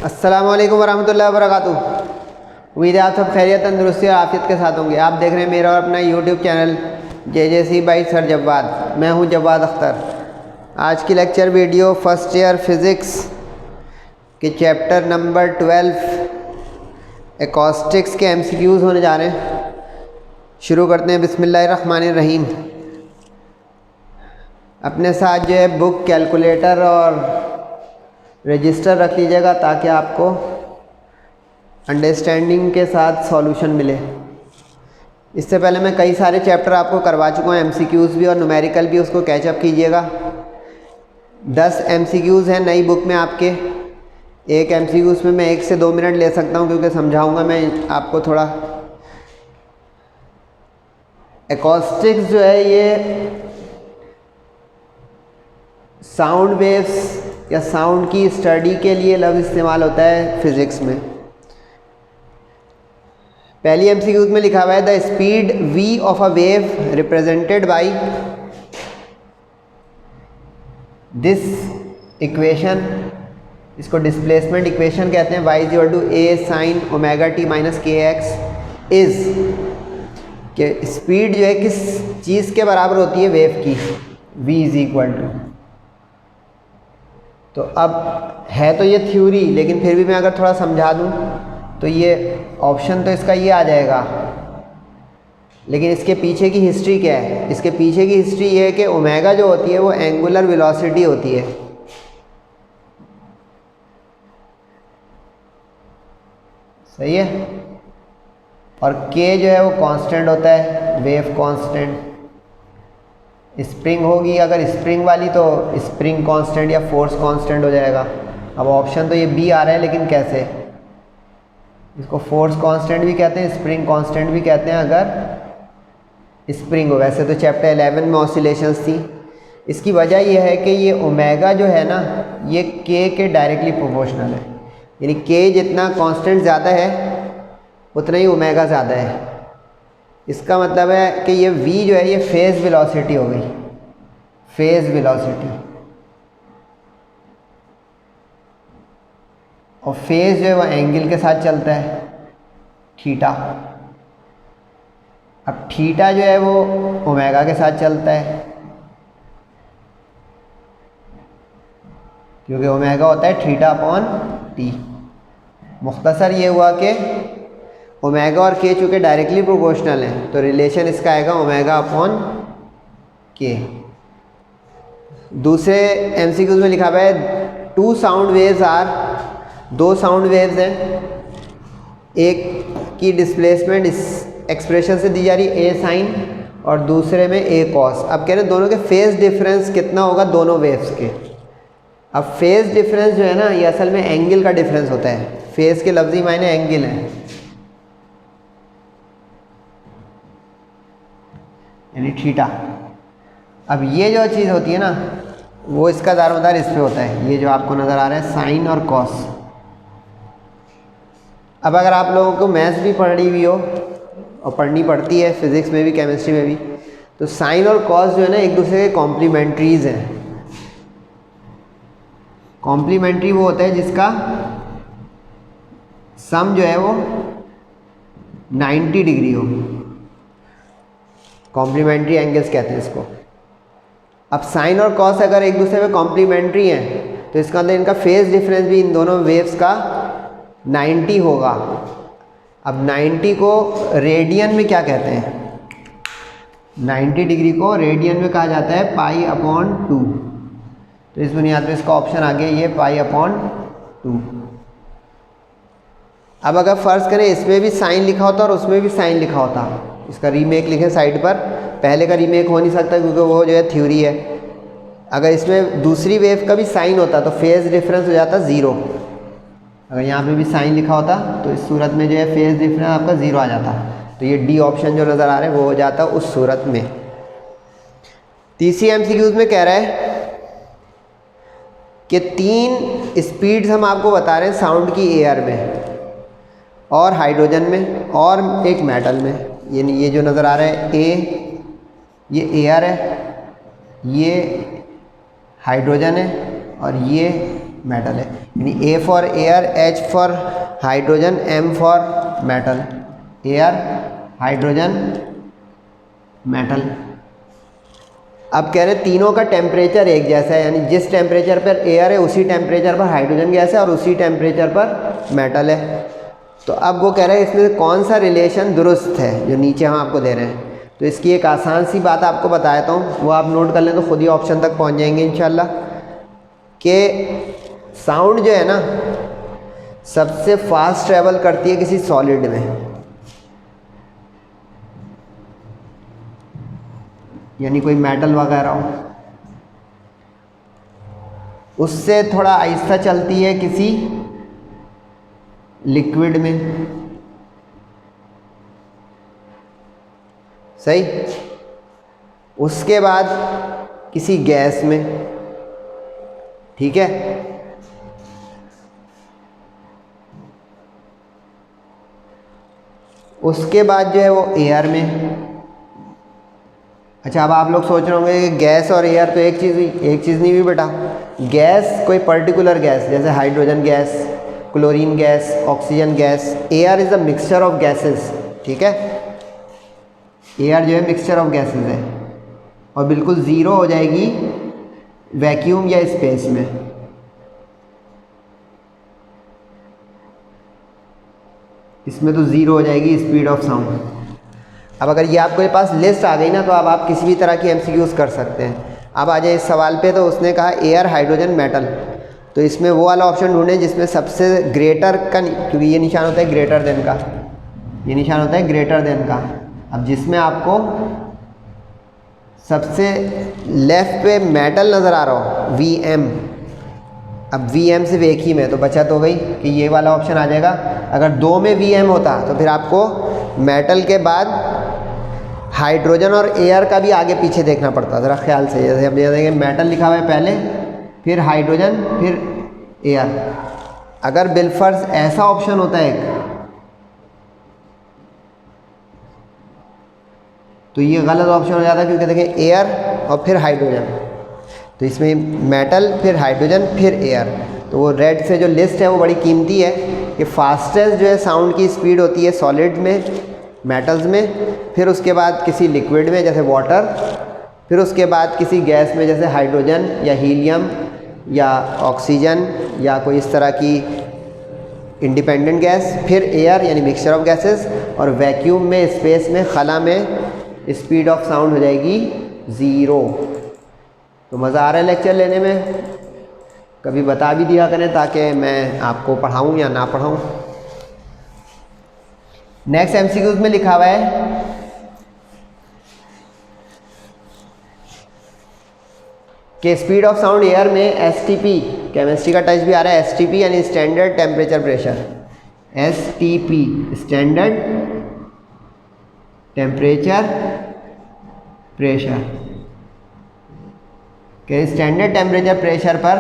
अस्सलामुअलैकुम वरहमतुल्लाहि वबरकातुहू। उम्मीद है आप सब खैरियत, तंदुरुस्ती और आफियत के साथ होंगे। आप देख रहे हैं मेरा और अपना YouTube channel JJC by sir Jawwad. मैं हूं जव्वाद अख्तर। आज की lecture video first year physics के चैप्टर नंबर 12 एकॉस्टिक्स के MCQs होने जा रहे हैं। शुरू करते हैं। बिस्मिल्लाहिर्रहमानिर्रहीम। अपने साथ जो है बुक, कैलकुलेटर और रजिस्टर रख लीजिएगा ताकि आपको अंडरस्टैंडिंग के साथ सॉल्यूशन मिले। इससे पहले मैं कई सारे चैप्टर आपको करवा चुका हूँ, MCQs भी और न्यूमेरिकल भी, उसको कैचअप कीजिएगा। 10 MCQs हैं नई बुक में आपके। एक MCQs में मैं 1 से 2 मिनट ले सकता हूँ क्योंकि समझाऊँगा मैं आपको थोड़ा। एकॉस्टिक्स जो है ये साउंड वेव्स या साउंड की स्टडी के लिए लफ्ज़ इस्तेमाल होता है फिज़िक्स में। पहली MCQ में लिखा हुआ है the speed v of a wave represented by this equation, इसको डिस्प्लेसमेंट इक्वेशन कहते हैं। y equal to a sine omega t minus k x is के स्पीड जो है किस चीज़ के बराबर होती है, वेव की। v इज इक्वल टू, तो अब है तो ये थ्योरी, लेकिन फिर भी मैं अगर थोड़ा समझा दूं तो ये ऑप्शन तो इसका ये आ जाएगा, लेकिन इसके पीछे की हिस्ट्री क्या है? इसके पीछे की हिस्ट्री ये है कि ओमेगा जो होती है वो एंगुलर वेलोसिटी होती है। सही है। और के जो है वो कांस्टेंट होता है, वेव कांस्टेंट। स्प्रिंग होगी अगर स्प्रिंग वाली तो स्प्रिंग कांस्टेंट या फोर्स कांस्टेंट हो जाएगा। अब ऑप्शन तो ये बी आ रहा है, लेकिन कैसे? इसको फोर्स कांस्टेंट भी कहते हैं, स्प्रिंग कांस्टेंट भी कहते हैं अगर स्प्रिंग हो। वैसे तो चैप्टर 11 में ऑसिलेशंस थी। इसकी वजह यह है कि ये ओमेगा जो है ना, ये के डायरेक्टली प्रोपोर्शनल है। यानी के जितना कांस्टेंट ज़्यादा है उतना ही ओमेगा ज़्यादा है। इसका मतलब है कि ये v जो है ये फेज़ वेलोसिटी हो गई, फेज़ वेलोसिटी। और फेज़ जो है वो एंगल के साथ चलता है, थीटा। अब थीटा जो है वो ओमेगा के साथ चलता है, क्योंकि ओमेगा होता है थीटा अपॉन टी। मुख्तसर ये हुआ कि ओमेगा और के चूँकि डायरेक्टली प्रोपोर्शनल हैं तो रिलेशन इसका आएगा ओमेगा अपॉन के। दूसरे MCQ में लिखा हुआ है 2 sound waves are, 2 sound waves हैं। एक की डिस्प्लेसमेंट इस एक्सप्रेशन से दी जा रही है a साइन और दूसरे में a कॉस। अब कह रहे हैं दोनों के फेज़ डिफरेंस कितना होगा दोनों वेव्स के। अब फेज़ डिफरेंस जो है ना ये असल में एंगल का डिफरेंस होता है। फेज़ के लफ्ज़ी मायने एंगल है, यानी थीटा। अब ये जो चीज़ होती है ना वो इसका दारोमदार इस पे होता है, ये जो आपको नज़र आ रहा है साइन और कॉस। अब अगर आप लोगों को मैथ्स भी पढ़ी हुई हो और पढ़नी पड़ती है फिज़िक्स में भी, केमिस्ट्री में भी, तो साइन और कॉस जो है ना एक दूसरे के कॉम्प्लीमेंट्रीज़ हैं। कॉम्प्लीमेंट्री वो होता है जिसका सम जो है वो 90 डिग्री हो। कॉम्प्लीमेंट्री एंगल्स कहते हैं इसको। अब साइन और कॉस अगर एक दूसरे में कॉम्प्लीमेंट्री हैं तो इसका अंदर इनका फेज़ डिफरेंस भी इन दोनों वेव्स का 90 होगा। अब 90 को रेडियन में क्या कहते हैं? 90 डिग्री को रेडियन में कहा जाता है पाई अपॉन 2। तो इस बुनियाद पर इसका ऑप्शन आ गया ये पाई अपॉन 2। अब अगर फ़र्ज़ करें इसमें भी साइन लिखा होता और उसमें भी साइन लिखा होता, इसका रीमेक लिखे साइड पर। पहले का रीमेक हो नहीं सकता क्योंकि वो जो है थ्योरी है। अगर इसमें दूसरी वेव का भी साइन होता तो फेज़ डिफरेंस हो जाता 0। अगर यहाँ पे भी साइन लिखा होता तो इस सूरत में जो है फेज़ डिफरेंस आपका 0 आ जाता। तो ये डी ऑप्शन जो नज़र आ रहा है वो हो जाता उस सूरत में। तीसरी MCQ में कह रहा है कि 3 स्पीड्स हम आपको बता रहे हैं साउंड की, एयर में और हाइड्रोजन में और एक मेटल में। यानी ये जो नज़र आ रहा है ये एयर है, ये हाइड्रोजन है और ये मेटल है, यानी A for air, H for hydrogen, M for metal, air, hydrogen, metal. अब कह रहे हैं तीनों का टेम्परेचर एक जैसा है, यानी जिस टेम्परेचर पर एयर है उसी टेम्परेचर पर हाइड्रोजन गैस है और उसी टेम्परेचर पर मेटल है। तो अब वो कह रहे हैं इसमें कौन सा रिलेशन दुरुस्त है, जो नीचे हम आपको दे रहे हैं। तो इसकी एक आसान सी बात आपको बताता हूँ, वो आप नोट कर लें तो खुद ही ऑप्शन तक पहुँच जाएंगे इंशाल्लाह। कि साउंड जो है ना सबसे फास्ट ट्रेवल करती है किसी सॉलिड में, यानी कोई मेटल वगैरह हो, उससे थोड़ा आहिस्ता चलती है किसी लिक्विड में। सही। उसके बाद किसी गैस में, ठीक है। उसके बाद जो है वो एयर में। अच्छा, अब आप लोग सोच रहे होंगे कि गैस और एयर तो एक चीज़ नहीं हुई बेटा। गैस कोई पर्टिकुलर गैस, जैसे hydrogen gas, chlorine gas, oxygen gas. Air is a mixture of gases, ठीक है। एयर जो है मिक्सचर ऑफ गैसेस है और बिल्कुल ज़ीरो हो जाएगी वैक्यूम या स्पेस में। इसमें तो ज़ीरो हो जाएगी स्पीड ऑफ साउंड। अब अगर ये आपके पास लिस्ट आ गई ना तो अब आप किसी भी तरह की एमसीक्यूज़ कर सकते हैं। अब आ जाए इस सवाल पे, तो उसने कहा एयर, हाइड्रोजन, मेटल। तो इसमें वो वाला ऑप्शन ढूंढें जिसमें सबसे ग्रेटर का, क्योंकि ये निशान होता है ग्रेटर देन का, ये निशान होता है ग्रेटर देन का। अब जिसमें आपको सबसे लेफ्ट पे मेटल नज़र आ रहा हो, VM। अब VM सिर्फ एक ही में, तो बचत हो गई कि ये वाला ऑप्शन आ जाएगा। अगर दो में VM होता तो फिर आपको मेटल के बाद हाइड्रोजन और एयर का भी आगे पीछे देखना पड़ता। ज़रा ख्याल से, जैसे अब देखेंगे मेटल लिखा हुआ है पहले, फिर हाइड्रोजन, फिर एयर। अगर बिलफर्ज ऐसा ऑप्शन होता है एक, तो ये गलत ऑप्शन हो जाता है, क्योंकि देखें एयर और फिर हाइड्रोजन, तो इसमें मेटल, फिर हाइड्रोजन, फिर एयर। तो वो रेड से जो लिस्ट है वो बड़ी कीमती है कि फास्टेस्ट जो है साउंड की स्पीड होती है सॉलिड में, मेटल्स में, फिर उसके बाद किसी लिक्विड में जैसे वाटर, फिर उसके बाद किसी गैस में जैसे हाइड्रोजन या हीलियम या ऑक्सीजन या कोई इस तरह की इंडिपेंडेंट गैस, फिर एयर यानी मिक्सचर ऑफ गैसेस, और वैक्यूम में, स्पेस में, खला में स्पीड ऑफ साउंड हो जाएगी ज़ीरो। तो मज़ा आ रहा है लेक्चर लेने में? कभी बता भी दिया करें ताकि मैं आपको पढ़ाऊँ या ना पढ़ाऊँ। नेक्स्ट एमसीक्यूज में लिखा हुआ है कि स्पीड ऑफ साउंड एयर में STP, केमिस्ट्री का टच भी आ रहा है, STP यानी standard temperature pressure, STP standard temperature pressure, के स्टैंडर्ड टेम्परेचर प्रेशर पर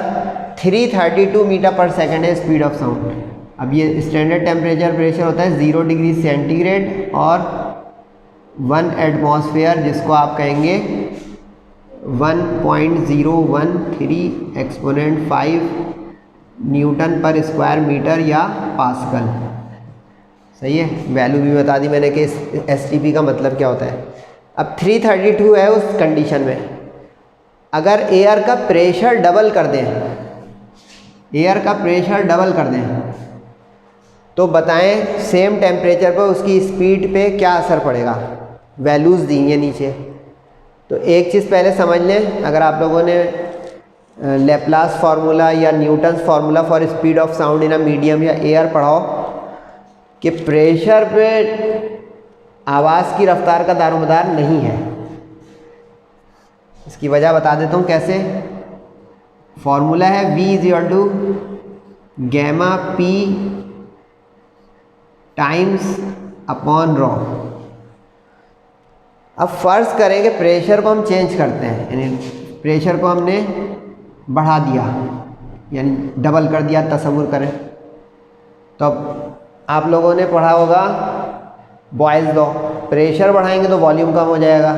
332 मीटर पर सेकंड है स्पीड ऑफ साउंड। अब ये स्टैंडर्ड टेम्परेचर प्रेशर होता है 0 डिग्री सेंटीग्रेड और 1 एटमॉस्फेयर, जिसको आप कहेंगे 1.013 एक्सपोनेंट 5 न्यूटन पर स्क्वायर मीटर या पास्कल। सही है, वैल्यू भी बता दी मैंने कि STP का मतलब क्या होता है। अब 332 है उस कंडीशन में, अगर एयर का प्रेशर डबल कर दें, एयर का प्रेशर डबल कर दें, तो बताएं सेम टेम्परेचर पर उसकी स्पीड पे क्या असर पड़ेगा। वैल्यूज़ दी हैं नीचे। तो एक चीज़ पहले समझ लें, अगर आप लोगों ने लेप्लास फार्मूला या Newton's formula for speed of sound in a medium या एयर पढ़ाओ, कि प्रेशर पे आवाज़ की रफ्तार का दारोमदार नहीं है। इसकी वजह बता देता हूँ कैसे। फॉर्मूला है V = gamma P times upon rho. अब फ़र्ज़ करें कि प्रेशर को हम चेंज करते हैं, यानी प्रेशर को हमने बढ़ा दिया, यानी डबल कर दिया, तसव्वुर करें। तो अब आप लोगों ने पढ़ा होगा बॉयज़ लॉ, प्रेशर बढ़ाएंगे तो वॉल्यूम कम हो जाएगा,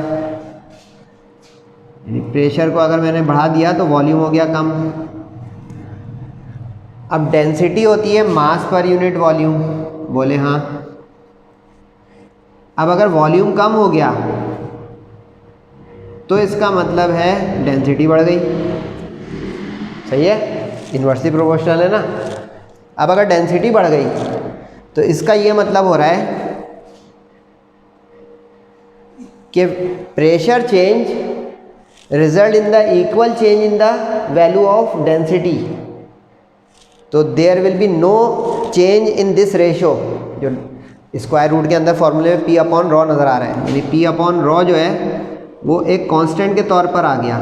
यानी प्रेशर को अगर मैंने बढ़ा दिया तो वॉल्यूम हो गया कम। अब डेंसिटी होती है मास पर यूनिट वॉल्यूम, बोले हाँ। अब अगर वॉल्यूम कम हो गया तो इसका मतलब है डेंसिटी बढ़ गई, सही है, इन्वर्सली प्रोपोर्शनल है ना। अब अगर डेंसिटी बढ़ गई तो इसका ये मतलब हो रहा है कि pressure change result in the equal change in the value of density, तो there will be no change in this ratio. जो स्क्वायर रूट के अंदर फॉर्मूले में पी अपॉन रॉ नज़र आ रहा है, यानी पी अपॉन रॉ जो है वो एक कांस्टेंट के तौर पर आ गया,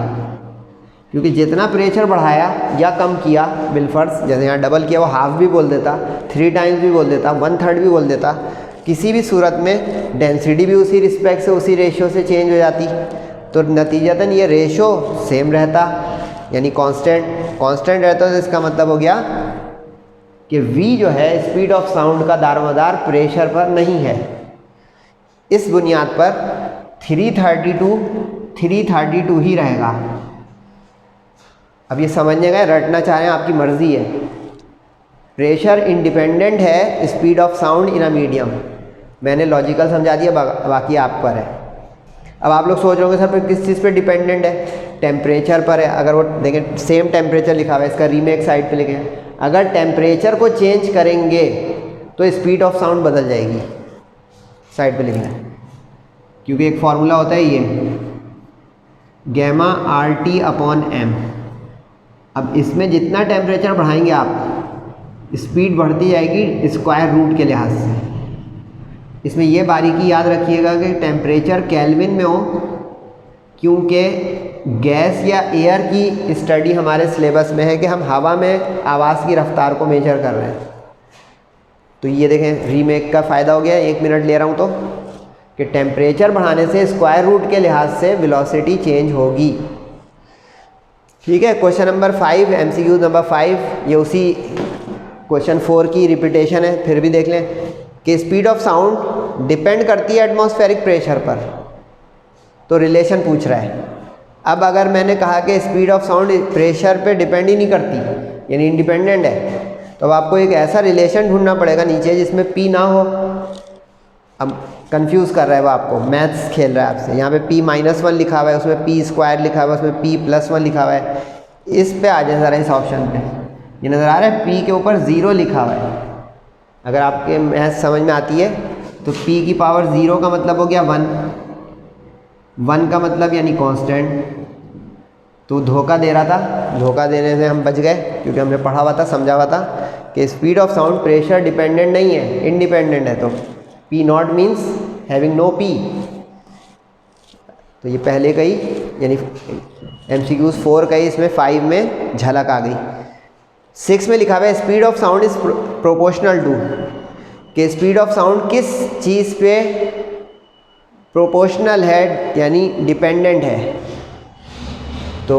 क्योंकि जितना प्रेशर बढ़ाया या कम किया बिलफर्स, जैसे यहाँ डबल किया वो हाफ भी बोल देता, 3 टाइम्स भी बोल देता, 1/3 भी बोल देता, किसी भी सूरत में डेंसिटी भी उसी रिस्पेक्ट से उसी रेशियो से चेंज हो जाती, तो नतीजतन ये रेशो सेम रहता, यानी कांस्टेंट रहता। तो इसका मतलब हो गया कि v जो है स्पीड ऑफ साउंड का दारोमदार प्रेशर पर नहीं है। इस बुनियाद पर 332 ही रहेगा। अब ये समझने गए, रटना चाह रहे हैं आपकी मर्ज़ी है। प्रेशर इंडिपेंडेंट है speed of sound in a medium, मैंने लॉजिकल समझा दिया, बाकी आप पर है। अब आप लोग सोच रहे होंगे सर फिर किस चीज़ पे डिपेंडेंट है? टेम्परेचर पर है। अगर वो देखें सेम टेम्परेचर लिखा हुआ है, इसका रीमेक साइड पे लिखे, अगर टेम्परेचर को चेंज करेंगे तो स्पीड ऑफ साउंड बदल जाएगी, साइड पे लिखना है, क्योंकि एक फार्मूला होता है ये गैमा RT अपॉन m। अब इसमें जितना टेम्परेचर बढ़ाएंगे आप स्पीड बढ़ती जाएगी स्क्वायर रूट के लिहाज से। इसमें यह बारीकी याद रखिएगा कि टेम्परेचर केल्विन में हो, क्योंकि गैस या एयर की स्टडी हमारे सिलेबस में है कि हम हवा में आवाज़ की रफ्तार को मेजर कर रहे हैं। तो ये देखें रीमेक का फ़ायदा हो गया, 1 मिनट ले रहा हूँ तो, कि टेम्परेचर बढ़ाने से स्क्वायर रूट के लिहाज से वेलोसिटी चेंज होगी। ठीक है, क्वेश्चन नंबर 5 MCQ नंबर 5, ये उसी क्वेश्चन 4 की रिपीटेशन है, फिर भी देख लें कि स्पीड ऑफ साउंड डिपेंड करती है एटमॉस्फेरिक प्रेशर पर, तो रिलेशन पूछ रहा है। अब अगर मैंने कहा कि स्पीड ऑफ साउंड प्रेशर पे डिपेंड ही नहीं करती, यानी इंडिपेंडेंट है, तो अब आपको एक ऐसा रिलेशन ढूंढना पड़ेगा नीचे जिसमें P ना हो। अब कंफ्यूज कर रहा है वो आपको, मैथ्स खेल रहा है आपसे। यहाँ पे P-1 लिखा हुआ है, उसमें P² लिखा हुआ है, उसमें P+1 लिखा हुआ है। इस पे आ जाए ज़रा, इस ऑप्शन पे ये नज़र आ रहा है P के ऊपर 0 लिखा हुआ है। अगर आपके मैथ्स समझ में आती है तो P की पावर 0 का मतलब हो गया 1 का मतलब यानी कांस्टेंट। तो धोखा दे रहा था, धोखा देने से हम बच गए, क्योंकि हमने पढ़ा हुआ था, समझा हुआ था कि speed of sound pressure dependent नहीं है, इंडिपेंडेंट है। तो P0 means having no P। तो ये पहले कही, यानी MCQs 4 कही, इसमें 5 में झलक आ गई। 6 में लिखा हुआ है speed of sound is proportional to, कि स्पीड ऑफ साउंड किस चीज़ पे प्रोपोर्शनल है, यानी डिपेंडेंट है। तो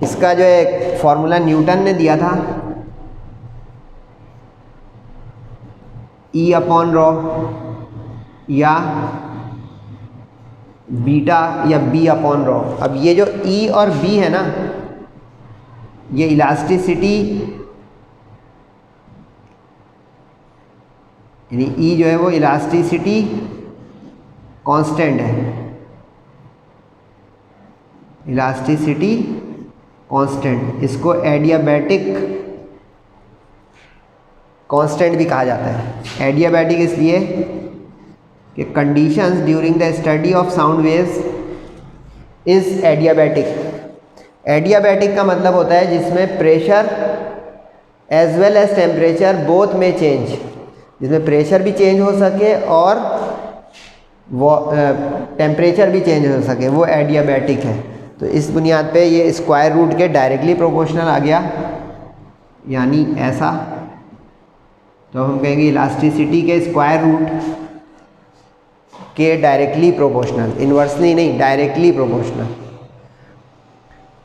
इसका जो है फॉर्मूला न्यूटन ने दिया था, E अपॉन रॉ या बीटा या B अपॉन रॉ। अब ये जो E और B है ना, ये इलास्टिसिटी, यानी E जो है वो इलास्टिसिटी कांस्टेंट है, इलास्टिसिटी कांस्टेंट। इसको एडियाबैटिक कांस्टेंट भी कहा जाता है। एडियाबैटिक इसलिए कि conditions during the study of sound waves is adiabatic. Adiabatic का मतलब होता है जिसमें pressure as well as temperature both में चेंज, जिसमें प्रेशर भी चेंज हो सके और वो टेम्परेचर भी चेंज हो सके, वो एडियाबैटिक है। तो इस बुनियाद पे ये स्क्वायर रूट के डायरेक्टली प्रोपोर्शनल आ गया, यानी ऐसा। तो हम कहेंगे इलास्टिसिटी के स्क्वायर रूट के डायरेक्टली प्रोपोर्शनल, इन्वर्सली नहीं, डायरेक्टली प्रोपोर्शनल।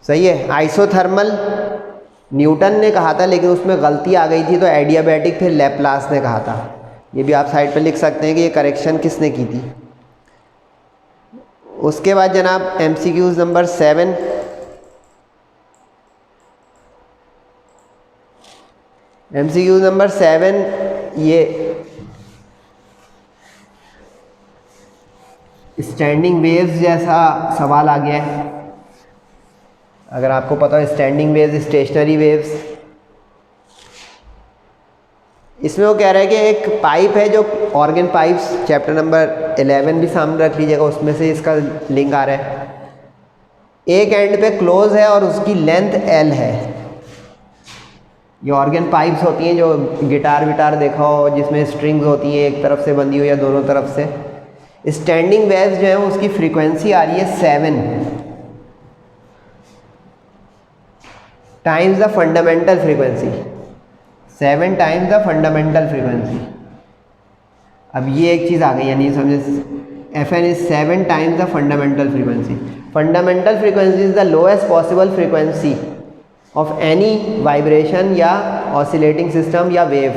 सही है। आइसोथर्मल न्यूटन ने कहा था, लेकिन उसमें गलती आ गई थी, तो एडियाबैटिक फिर लैप्लास ने कहा था। ये भी आप साइड पे लिख सकते हैं कि ये करेक्शन किसने की थी। उसके बाद जनाब MCQs नंबर 7, MCQ नंबर 7, ये स्टैंडिंग वेव्स जैसा सवाल आ गया है। अगर आपको पता हो स्टैंडिंग वेव्स, स्टेशनरी वेव्स, इसमें वो कह रहा है कि एक पाइप है जो ऑर्गन पाइप्स, चैप्टर नंबर 11 भी सामने रख लीजिएगा, उसमें से इसका लिंक आ रहा है। एक एंड पे क्लोज है और उसकी लेंथ L है। ये ऑर्गन पाइप्स होती हैं जो गिटार विटार देखा हो, जिसमें स्ट्रिंग्स होती हैं एक तरफ से बंधी हो या दोनों तरफ से। स्टैंडिंग वेव्स जो है उसकी फ्रीक्वेंसी आ रही है 7 times the fundamental frequency, 7 times the fundamental frequency. अब ये एक चीज़ आ गई, यानी समझे Fn is 7 times the fundamental frequency. Fundamental frequency is the lowest possible frequency of any vibration या ऑसिलेटिंग सिस्टम या वेव।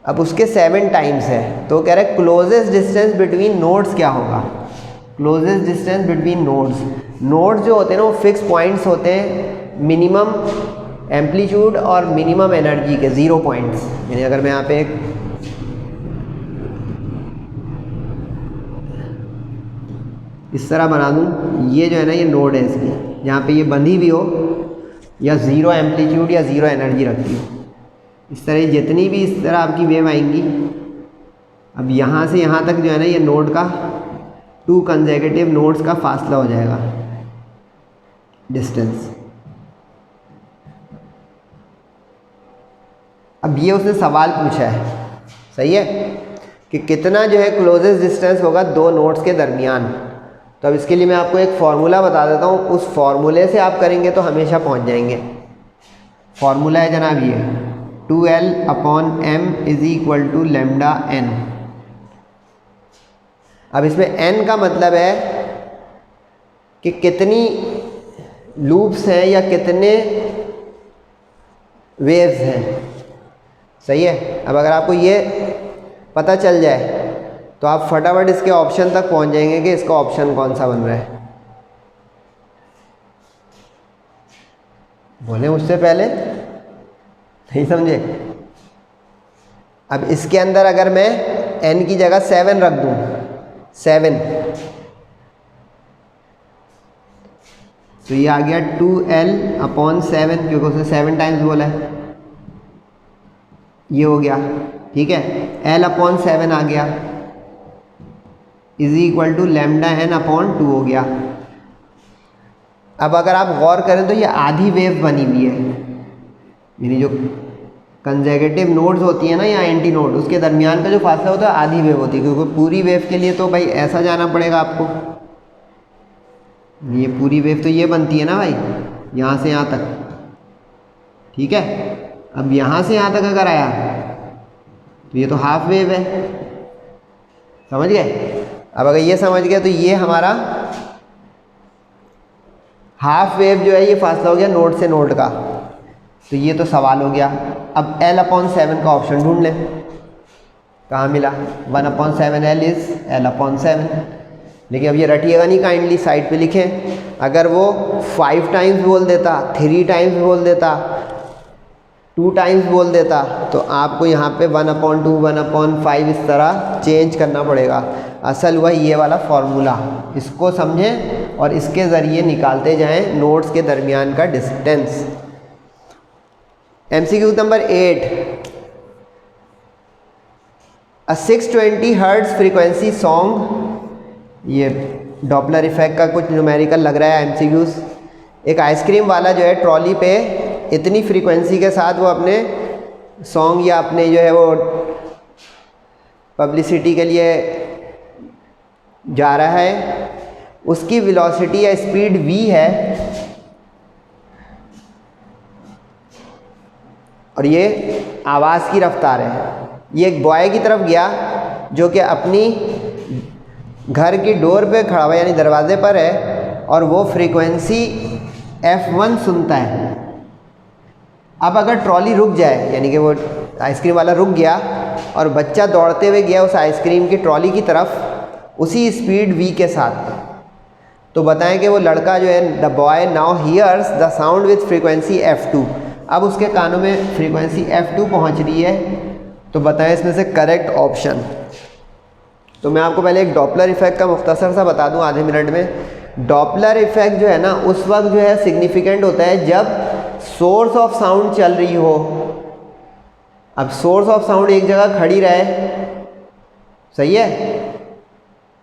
अब उसके 7 टाइम्स है, तो कह रहे हैं क्लोजेस्ट डिस्टेंस बिटवीन नोड्स क्या होगा। Closest distance between nodes, nodes जो होते हैं ना वो फिक्स पॉइंट्स होते हैं मिनिमम एम्पलीट्यूड और मिनिमम एनर्जी के, 0 पॉइंट्स। यानी अगर मैं यहाँ पे एक इस तरह बना दूँ, ये जो है ना ये नोड है इसकी, यहाँ पे ये बंधी भी हो या 0 एम्पलीट्यूड या 0 एनर्जी रखती हो, इस तरह जितनी भी इस तरह आपकी वेव आएंगी। अब यहाँ से यहाँ तक जो है ना ये नोड का 2 कंसेक्यूटिव नोड्स का फासला हो जाएगा डिस्टेंस। अब ये उसने सवाल पूछा है, सही है, कि कितना जो है क्लोजेस्ट डिस्टेंस होगा 2 नोड्स के दरमियान। तो अब इसके लिए मैं आपको एक फार्मूला बता देता हूँ, उस फार्मूले से आप करेंगे तो हमेशा पहुँच जाएंगे। फार्मूला है जनाब ये 2L/m = λn। अब इसमें n का मतलब है कि कितनी लूप्स हैं या कितने वेव्स हैं, सही है। अब अगर आपको ये पता चल जाए तो आप फटाफट इसके ऑप्शन तक पहुंच जाएंगे कि इसका ऑप्शन कौन सा बन रहा है। बोले मुझसे पहले, नहीं समझे। अब इसके अंदर अगर मैं n की जगह 7 रख दूं, 7, तो ये आ गया 2L/7, क्योंकि उसने 7 टाइम्स बोला है, ये हो गया, ठीक है। L/7 आ गया = λn/2 हो गया। अब अगर आप गौर करें तो ये आधी वेव बनी हुई है, यानी जो कंसेक्यूटिव नोड्स होती है ना या एंटी नोड, उसके दरमियान का जो फासला होता है आधी वेव होती है, क्योंकि पूरी वेव के लिए तो भाई ऐसा जाना पड़ेगा आपको। ये पूरी वेव तो ये बनती है ना भाई, यहाँ से यहाँ तक, ठीक है। अब यहाँ से यहाँ तक अगर आया तो ये तो हाफ वेव है, समझ गए। अब अगर ये समझ गए तो ये हमारा हाफ वेव जो है ये फासला हो गया नोड से नोड का, तो ये तो सवाल हो गया। अब L/7 का ऑप्शन ढूंढ लें, कहाँ मिला, 1/7L इज L/7। लेकिन अब ये रटिएगा नहीं, काइंडली साइड पे लिखें। अगर वो 5 टाइम्स बोल देता, 3 टाइम्स बोल देता, 2 टाइम्स बोल देता, तो आपको यहाँ पे 1/2, 1/5 इस तरह चेंज करना पड़ेगा। असल हुआ ये वाला फॉर्मूला, इसको समझें और इसके ज़रिए निकालते जाएं नोड्स के दरमियान का डिस्टेंस। MCQ नंबर 8, अ 620 हर्ट्ज फ्रीक्वेंसी सॉन्ग, ये डॉपलर इफेक्ट का कुछ न्यूमेरिकल लग रहा है MCQs। एक आइसक्रीम वाला जो है ट्रॉली पे इतनी फ्रीक्वेंसी के साथ वो अपने सॉन्ग या अपने जो है वो पब्लिसिटी के लिए जा रहा है, उसकी वेलोसिटी या स्पीड v है, और ये आवाज़ की रफ्तार है। ये एक बॉय की तरफ गया जो कि अपनी घर की डोर पे खड़ा हुआ, यानी दरवाजे पर है, और वो फ्रीक्वेंसी f1 सुनता है। अब अगर ट्रॉली रुक जाए, यानी कि वो आइसक्रीम वाला रुक गया और बच्चा दौड़ते हुए गया उस आइसक्रीम की ट्रॉली की तरफ उसी स्पीड v के साथ, तो बताएं कि वो लड़का जो है, the boy now hears the sound with frequency f2, अब उसके कानों में फ्रीक्वेंसी f2 पहुंच रही है, तो बताएं इसमें से करेक्ट ऑप्शन। तो मैं आपको पहले एक डॉपलर इफेक्ट का मुख्तसर सा बता दूं आधे मिनट में। डॉपलर इफेक्ट जो है ना उस वक्त जो है सिग्निफिकेंट होता है जब सोर्स ऑफ साउंड चल रही हो। अब सोर्स ऑफ साउंड एक जगह खड़ी रहे, सही है,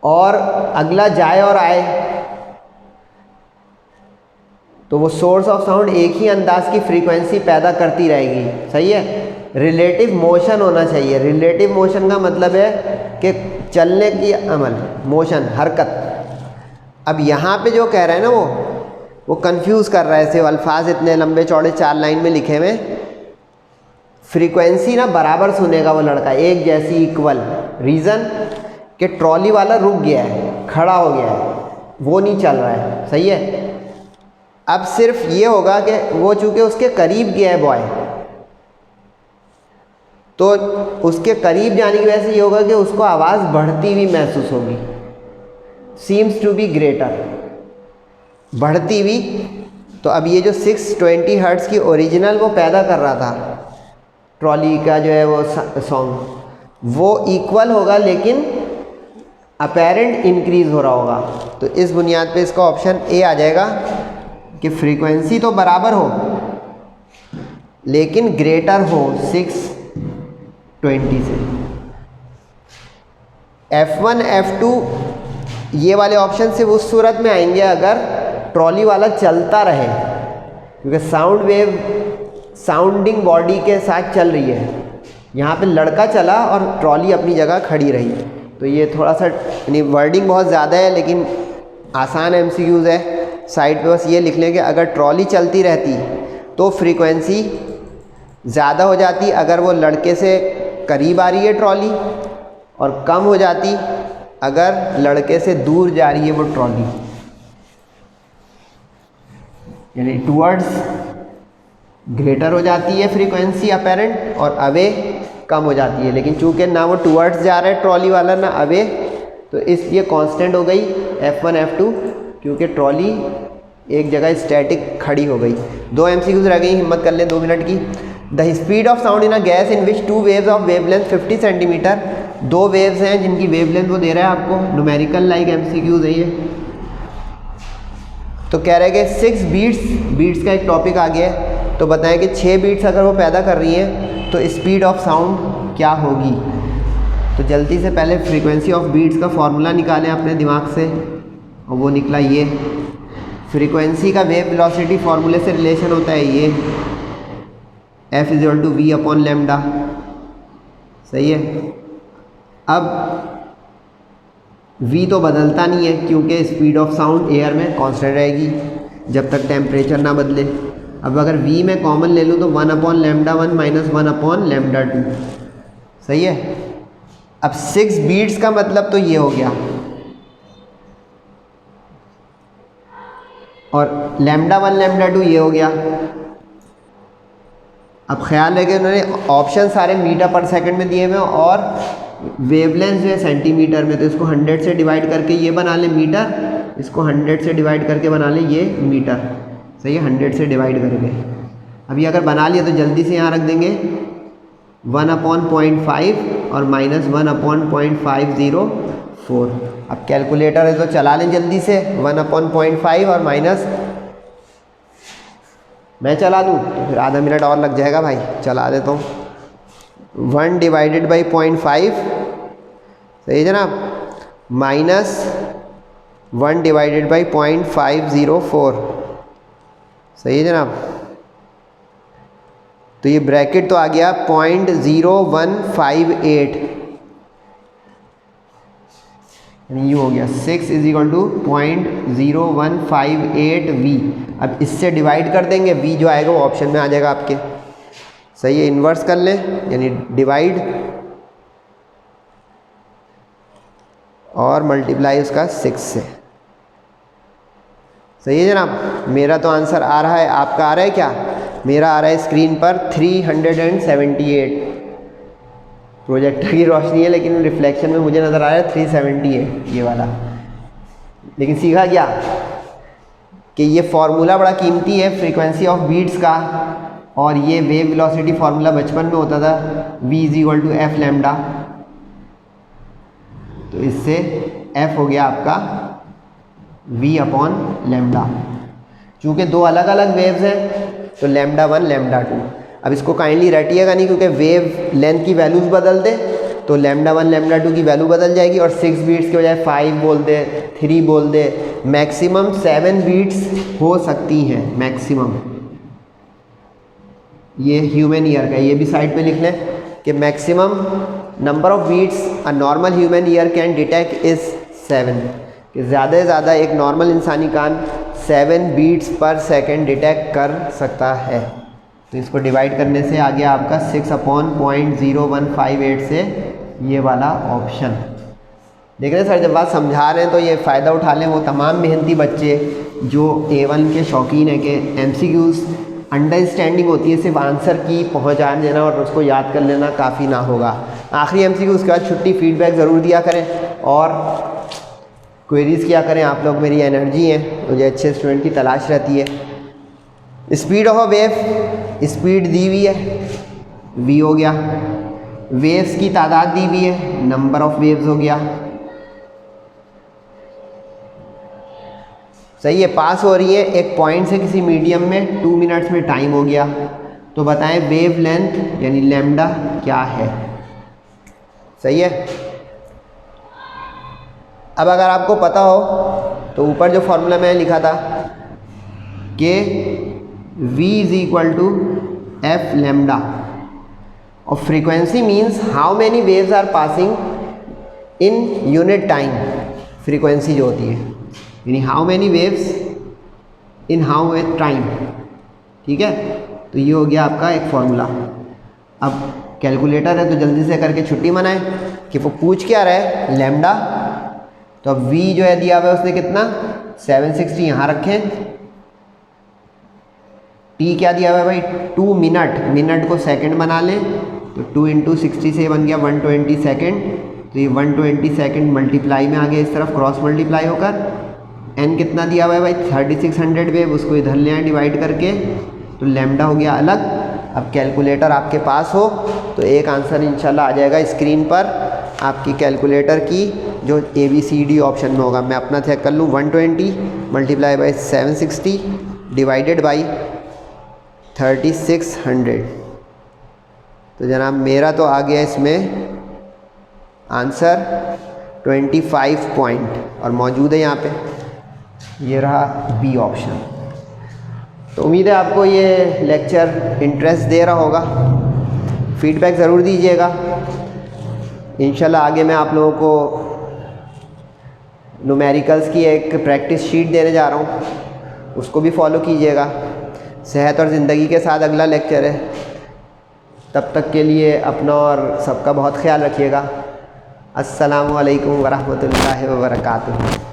और अगला जाए और आए, तो वो सोर्स ऑफ साउंड एक ही अंदाज की फ्रीक्वेंसी पैदा करती रहेगी, सही है। रिलेटिव मोशन होना चाहिए। रिलेटिव मोशन का मतलब है कि चलने की अमल, मोशन, हरकत। अब यहाँ पे जो कह रहे हैं ना वो कंफ्यूज कर रहा है, ऐसे अल्फाज इतने लंबे चौड़े 4 लाइन में लिखे हुए। फ्रीक्वेंसी ना बराबर सुनेगा वो लड़का, एक जैसी, इक्वल। रीज़न कि ट्रॉली वाला रुक गया है, खड़ा हो गया है, वो नहीं चल रहा है, सही है। अब सिर्फ ये होगा कि वो चूँकि उसके करीब गया है बॉय, तो उसके करीब जाने की वजह से ये होगा कि उसको आवाज़ बढ़ती हुई महसूस होगी। सीम्स टू बी ग्रेटर, बढ़ती हुई। तो अब ये जो 620 हर्ट्ज़ की ओरिजिनल वो पैदा कर रहा था ट्रॉली का जो है वो सॉन्ग, वो इक्वल होगा लेकिन अपेरेंट इंक्रीज हो रहा होगा। तो इस बुनियाद पे इसका ऑप्शन ए आ जाएगा कि फ्रीक्वेंसी तो बराबर हो लेकिन ग्रेटर हो 620 से। F1 F2 ये वाले ऑप्शन सिर्फ उस सूरत में आएंगे अगर ट्रॉली वाला चलता रहे, क्योंकि साउंड वेव साउंडिंग बॉडी के साथ चल रही है। यहाँ पे लड़का चला और ट्रॉली अपनी जगह खड़ी रही। तो ये थोड़ा सा यानी वर्डिंग बहुत ज़्यादा है लेकिन आसान MCQs है। साइड पे बस ये लिख लें कि अगर ट्रॉली चलती रहती तो फ्रीक्वेंसी ज़्यादा हो जाती अगर वो लड़के से करीब आ रही है ट्रॉली, और कम हो जाती अगर लड़के से दूर जा रही है वो ट्रॉली, यानी टूवर्ड्स ग्रेटर हो जाती है फ्रीक्वेंसी अपेरेंट और अवे कम हो जाती है। लेकिन चूंकि ना वो टूवर्ड्स जा रहा है ट्रॉली वाला ना अवे, तो इसलिए कांस्टेंट हो गई F1 F2, क्योंकि ट्रॉली एक जगह स्टैटिक खड़ी हो गई। 2 MCQs रह गई, हिम्मत कर लें 2 मिनट की। The speed of sound in a gas in which 2 waves of wavelength 50 centimetre, 2 waves हैं जिनकी वेवलेंथ वो दे रहा है आपको, न्यूमेरिकल लाइक MCQs है ये। तो कह रहे हैं कि 6 बीट्स का एक टॉपिक आ गया है, तो बताएं कि 6 बीट्स अगर वो पैदा कर रही हैं तो स्पीड ऑफ साउंड क्या होगी। तो जल्दी से पहले फ्रीक्वेंसी ऑफ बीट्स का फॉर्मूला निकालें अपने दिमाग से, और वो निकला ये। फ्रीक्वेंसी का वेव वेलोसिटी फार्मूले से रिलेशन होता है ये, F=v/λ, सही है। अब v तो बदलता नहीं है क्योंकि स्पीड ऑफ साउंड एयर में कांस्टेंट रहेगी जब तक टेम्परेचर ना बदले। अब अगर v में कॉमन ले लूँ तो 1/λ1 - 1/λ2, सही है। अब 6 बीट्स का मतलब तो ये हो गया, और λ1 λ2 ये हो गया। अब ख्याल रखें उन्होंने ऑप्शन सारे मीटर पर सेकंड में दिए हुए हैं और वेवलेंथ जो है सेंटीमीटर में, तो इसको 100 से डिवाइड करके ये बना लें मीटर, इसको 100 से डिवाइड करके बना लें ये मीटर, सही है, 100 से डिवाइड करके। अभी अगर बना लिया तो जल्दी से यहाँ रख देंगे 1/0.5 और -1/0.504। अब कैलकुलेटर है तो चला लें जल्दी से, 1/0.5 और माइनस, मैं चला दूँ तो फिर आधा मिनट और लग जाएगा भाई, चला देता हूँ। 1 डिवाइडेड बाई 0.5, सही है जनाब, -1 डिवाइडेड बाई 0.504, सही है जनाब। तो ये ब्रैकेट तो आ गया 0.0158, ये हो गया 6 = 0.0158V। अब इससे डिवाइड कर देंगे, v जो आएगा वो ऑप्शन में आ जाएगा आपके, सही है। इन्वर्स कर लें यानी डिवाइड और मल्टीप्लाई उसका 6 से, सही है जनाब। मेरा तो आंसर आ रहा है, आपका आ रहा है क्या? मेरा आ रहा है स्क्रीन पर 378। प्रोजेक्टर की रोशनी है लेकिन रिफ्लेक्शन में मुझे नज़र आ रहा है 378 ये वाला। लेकिन सीखा क्या कि ये फॉर्मूला बड़ा कीमती है फ्रीक्वेंसी ऑफ बीट्स का, और ये वेव वेलोसिटी फार्मूला बचपन में होता था v = f लैम्डा, तो इससे f हो गया आपका v/लैम्डा। चूँकि दो अलग अलग वेव्स हैं तो λ1 λ2। अब इसको काइंडली रटिएगा नहीं, क्योंकि वेव लेंथ की वैल्यूज़ बदल दे तो λ1 λ2 की वैल्यू बदल जाएगी और 6 बीट्स के बजाय 5 बोल दे, 3 बोल दे, मैक्सिमम 7 बीट्स हो सकती हैं मैक्सिमम। ये ह्यूमन ईयर का, ये भी साइड पे लिख लें कि maximum number of beats a normal human ear can detect is 7, कि ज़्यादा से ज़्यादा एक नॉर्मल इंसानी कान 7 बीट्स पर सेकंड डिटेक्ट कर सकता है। तो इसको डिवाइड करने से आ गया आपका 6/0.0158 से ये वाला ऑप्शन। देख रहे हैं सर, जब बात समझा रहे हैं तो ये फ़ायदा उठा लें वो तमाम मेहनती बच्चे जो A1 के शौकीन हैं कि MCQs अंडरस्टैंडिंग होती है, सिर्फ आंसर की पहुँचा देना और उसको याद कर लेना काफ़ी ना होगा। आखिरी MCQ उसके बाद छुट्टी, फीडबैक ज़रूर दिया करें और क्वेरीज़ किया करें। आप लोग मेरी एनर्जी हैं, मुझे अच्छे स्टूडेंट की तलाश रहती है। Speed of a wave, speed दी हुई है v हो गया, वेव्स की तादाद दी हुई है, नंबर ऑफ वेव्स हो गया। सही है, पास हो रही है एक पॉइंट से किसी मीडियम में 2 मिनट्स में टाइम हो गया। तो बताएं वेव लेंथ यानी लैम्डा क्या है। सही है। अब अगर आपको पता हो तो ऊपर जो फॉर्मूला मैंने लिखा था कि v = f लैम्डा और frequency means how many waves are passing in unit time. Frequency जो होती है यानी how many waves in how much time. ठीक है, तो ये हो गया आपका एक फॉर्मूला। अब कैलकुलेटर है तो जल्दी से करके छुट्टी मनाएं कि वो पूछ क्या रहा है, लैम्डा। तो अब v जो है दिया हुआ है उसने कितना 760 यहाँ रखें। t क्या दिया हुआ है भाई 2 मिनट, मिनट को सेकंड बना लें तो 2 × 60 से बन गया 120 सेकंड। तो ये 120 सेकंड मल्टीप्लाई में आ गया इस तरफ क्रॉस मल्टीप्लाई होकर। n कितना दिया हुआ है भाई 3600 वेव, उसको इधर ले आए डिवाइड करके, तो लैम्डा हो गया अलग। अब कैलकुलेटर आपके पास हो तो एक आंसर इंशाल्लाह आ जाएगा स्क्रीन पर आपकी कैलकुलेटर की जो ABCD ऑप्शन में होगा। मैं अपना चेक कर लूँ, 120 मल्टीप्लाई बाई 760 डिवाइडेड बाई 3600। तो जनाब मेरा तो आ गया इसमें आंसर 25 पॉइंट और मौजूद है यहाँ पे, ये रहा B ऑप्शन। तो उम्मीद है आपको ये लेक्चर इंटरेस्ट दे रहा होगा। फीडबैक ज़रूर दीजिएगा। इंशाल्लाह आगे मैं आप लोगों को न्यूमेरिकल्स की एक प्रैक्टिस शीट देने जा रहा हूँ, उसको भी फॉलो कीजिएगा। सेहत और ज़िंदगी के साथ अगला लेक्चर है। तब तक के लिए अपना और सबका बहुत ख्याल रखिएगा। अस्सलामु अलैकुम वरहमतुल्लाहि वबरकातुहू।